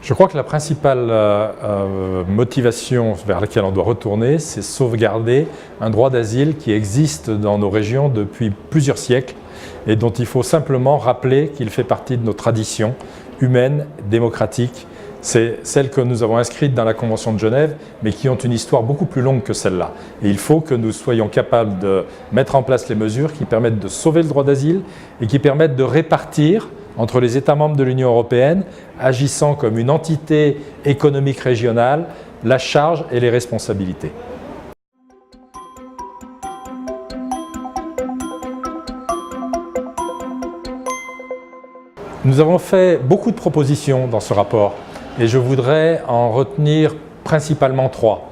Je crois que la principale motivation vers laquelle on doit retourner, c'est sauvegarder un droit d'asile qui existe dans nos régions depuis plusieurs siècles et dont il faut simplement rappeler qu'il fait partie de nos traditions humaines, démocratiques. C'est celles que nous avons inscrites dans la Convention de Genève, mais qui ont une histoire beaucoup plus longue que celle-là. Et il faut que nous soyons capables de mettre en place les mesures qui permettent de sauver le droit d'asile et qui permettent de répartir entre les États membres de l'Union européenne, agissant comme une entité économique régionale, la charge et les responsabilités. Nous avons fait beaucoup de propositions dans ce rapport et je voudrais en retenir principalement 3.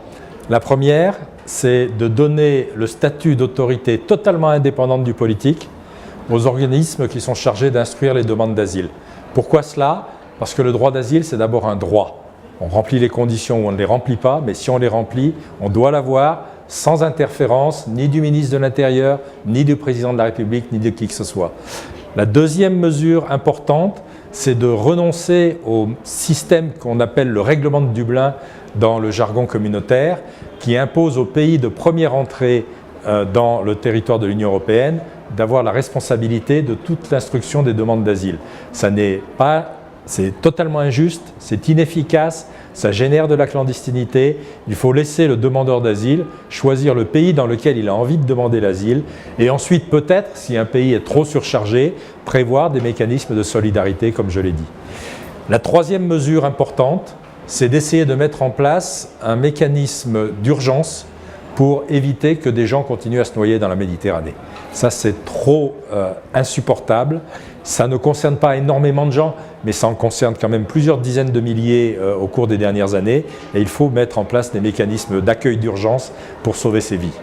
La première, c'est de donner le statut d'autorité totalement indépendante du politique aux organismes qui sont chargés d'instruire les demandes d'asile. Pourquoi cela? Parce que le droit d'asile, c'est d'abord un droit. On remplit les conditions ou on ne les remplit pas, mais si on les remplit, on doit l'avoir sans interférence ni du ministre de l'Intérieur, ni du président de la République, ni de qui que ce soit. La deuxième mesure importante, c'est de renoncer au système qu'on appelle le règlement de Dublin dans le jargon communautaire, qui impose aux pays de première entrée dans le territoire de l'Union européenne d'avoir la responsabilité de toute l'instruction des demandes d'asile. C'est totalement injuste, c'est inefficace, ça génère de la clandestinité. Il faut laisser le demandeur d'asile choisir le pays dans lequel il a envie de demander l'asile et ensuite peut-être, si un pays est trop surchargé, prévoir des mécanismes de solidarité comme je l'ai dit. La troisième mesure importante, c'est d'essayer de mettre en place un mécanisme d'urgence pour éviter que des gens continuent à se noyer dans la Méditerranée. Ça, c'est trop insupportable. Ça ne concerne pas énormément de gens, mais ça en concerne quand même plusieurs dizaines de milliers au cours des dernières années. Et il faut mettre en place des mécanismes d'accueil d'urgence pour sauver ces vies.